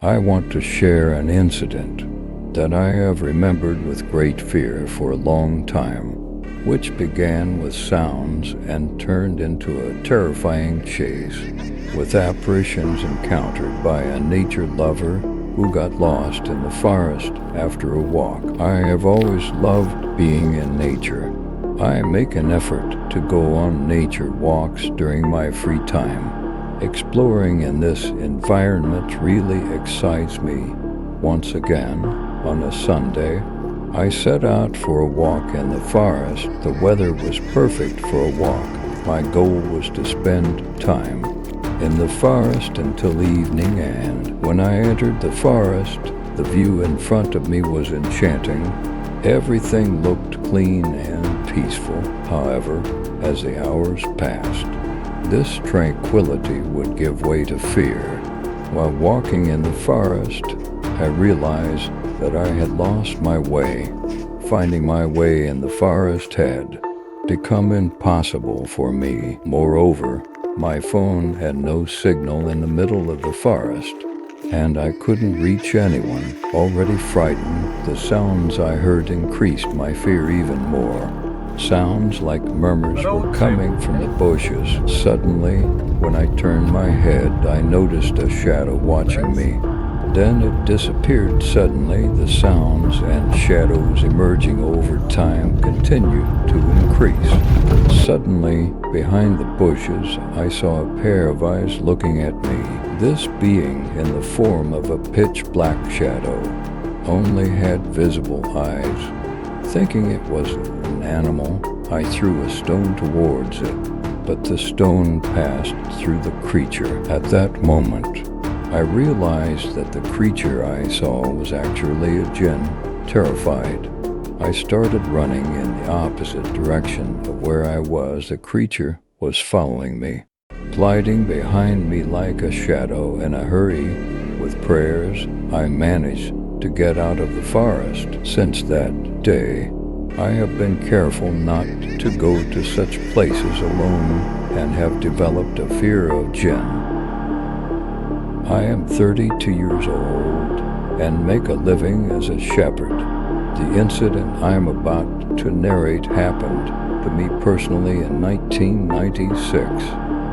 I want to share an incident that I have remembered with great fear for a long time, which began with sounds and turned into a terrifying chase, with apparitions encountered by a nature lover who got lost in the forest after a walk. I have always loved being in nature. I make an effort to go on nature walks during my free time. Exploring in this environment really excites me. Once again, on a Sunday, I set out for a walk in the forest. The weather was perfect for a walk. My goal was to spend time in the forest until evening, and when I entered the forest, the view in front of me was enchanting. Everything looked clean and peaceful. However, as the hours passed, this tranquility would give way to fear. While walking in the forest, I realized that I had lost my way. Finding my way in the forest had become impossible for me. Moreover, my phone had no signal in the middle of the forest, and I couldn't reach anyone. Already frightened, the sounds I heard increased my fear even more. Sounds like murmurs were coming from the bushes. Suddenly, when I turned my head, I noticed a shadow watching me. Then it disappeared suddenly. The sounds and shadows emerging over time continued to increase. Suddenly, behind the bushes, I saw a pair of eyes looking at me. This being, in the form of a pitch-black shadow, only had visible eyes. Thinking it was an animal, I threw a stone towards it, but the stone passed through the creature. At that moment, I realized that the creature I saw was actually a jinn. Terrified, I started running in the opposite direction of where I was. The creature was following me, gliding behind me like a shadow. In a hurry, with prayers, I managed to get out of the forest. Since that day, I have been careful not to go to such places alone and have developed a fear of jinn. I am 32 years old and make a living as a shepherd. The incident I am about to narrate happened to me personally in 1996.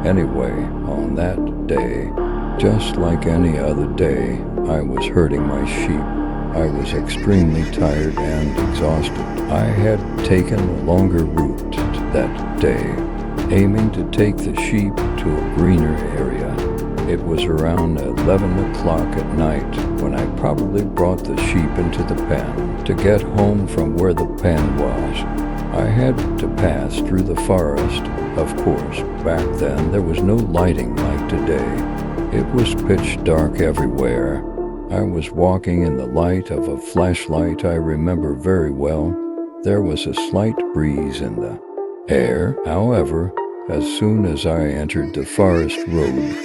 Anyway, on that day, just like any other day, I was herding my sheep. I was extremely tired and exhausted. I had taken a longer route that day, aiming to take the sheep to a greener area. It was around 11 o'clock at night when I probably brought the sheep into the pen. To get home from where the pen was, I had to pass through the forest. Of course, back then there was no lighting like today. It was pitch dark everywhere. I was walking in the light of a flashlight. I remember very well. There was a slight breeze in the air. However, as soon as I entered the forest road,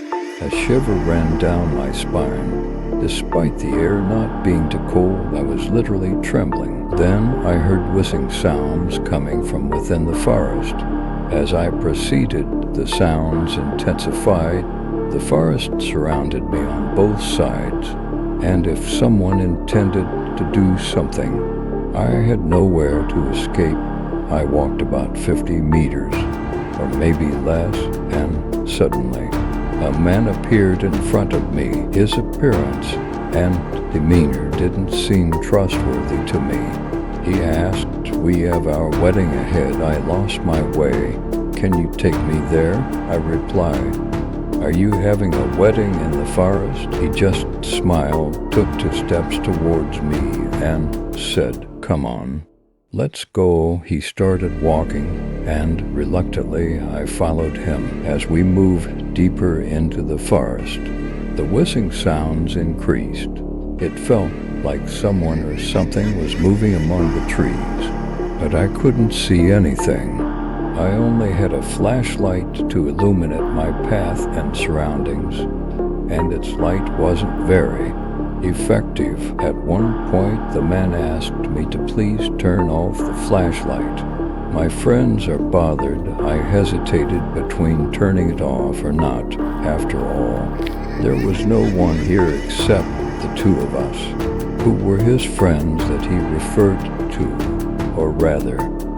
a shiver ran down my spine. Despite the air not being too cold, I was literally trembling. Then I heard whistling sounds coming from within the forest. As I proceeded, the sounds intensified. The forest surrounded me on both sides, and if someone intended to do something, I had nowhere to escape. I walked about 50 meters, or maybe less, and suddenly, a man appeared in front of me. His appearance and demeanor didn't seem trustworthy to me. He asked, "We have our wedding ahead. I lost my way. Can you take me there?" I replied, "Are you having a wedding in the forest?" He just smiled, took 2 steps towards me, and said, "Come on, let's go." He started walking, and reluctantly I followed him. As we moved deeper into the forest, the whistling sounds increased. It felt like someone or something was moving among the trees, but I couldn't see anything. I only had a flashlight to illuminate my path and surroundings, and its light wasn't very effective. At one point, the man asked me to please turn off the flashlight. My friends are bothered. I hesitated between turning it off or not. After all, there was no one here except the two of us, who were his friends that he referred to, or rather,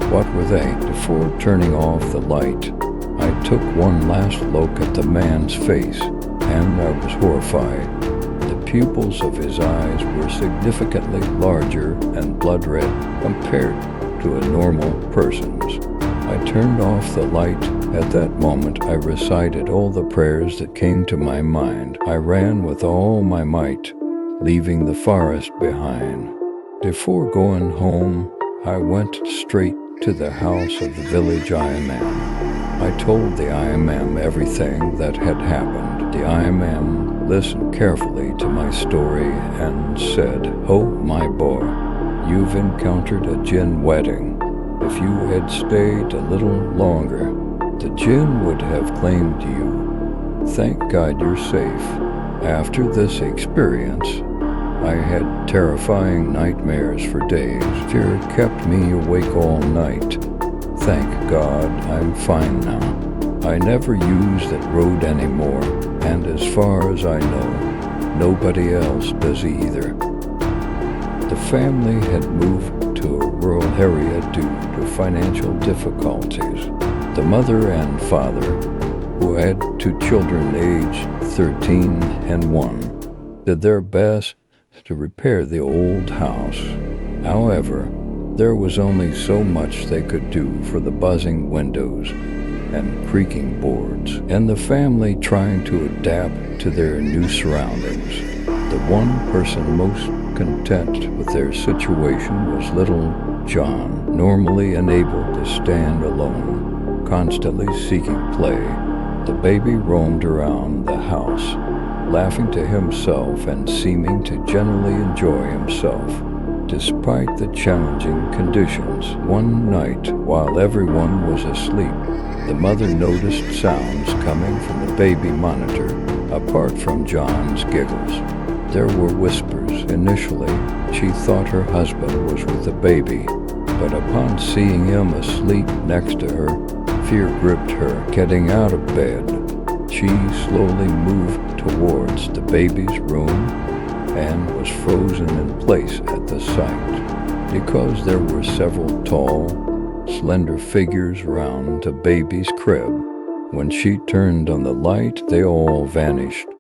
what were they? Before turning off the light, I took one last look at the man's face, and I was horrified. The pupils of his eyes were significantly larger and blood red compared to a normal person's. I turned off the light. At that moment, I recited all the prayers that came to my mind. I ran with all my might, leaving the forest behind. Before going home, I went straight to the house of the village Imam. I told the Imam everything that had happened. The Imam listened carefully to my story and said, "Oh, my boy, you've encountered a jinn wedding. If you had stayed a little longer, the jinn would have claimed you. Thank God you're safe." After this experience, I had terrifying nightmares for days. Fear kept me awake all night. Thank God I'm fine now. I never use that road anymore, and as far as I know, nobody else does either. The family had moved to a rural area due to financial difficulties. The mother and father, who had two children aged 13 and 1, did their best to repair the old house. However, there was only so much they could do for the buzzing windows and creaking boards, and the family trying to adapt to their new surroundings. The one person most content with their situation was little John, normally unable to stand alone, constantly seeking play. The baby roamed around the house, laughing to himself and seeming to generally enjoy himself, despite the challenging conditions. One night, while everyone was asleep, the mother noticed sounds coming from the baby monitor, apart from John's giggles. There were whispers. Initially, she thought her husband was with the baby, but upon seeing him asleep next to her, fear gripped her. Getting out of bed, she slowly moved towards the baby's room and was frozen in place at the sight, because there were several tall, slender figures around the baby's crib. When she turned on the light, they all vanished.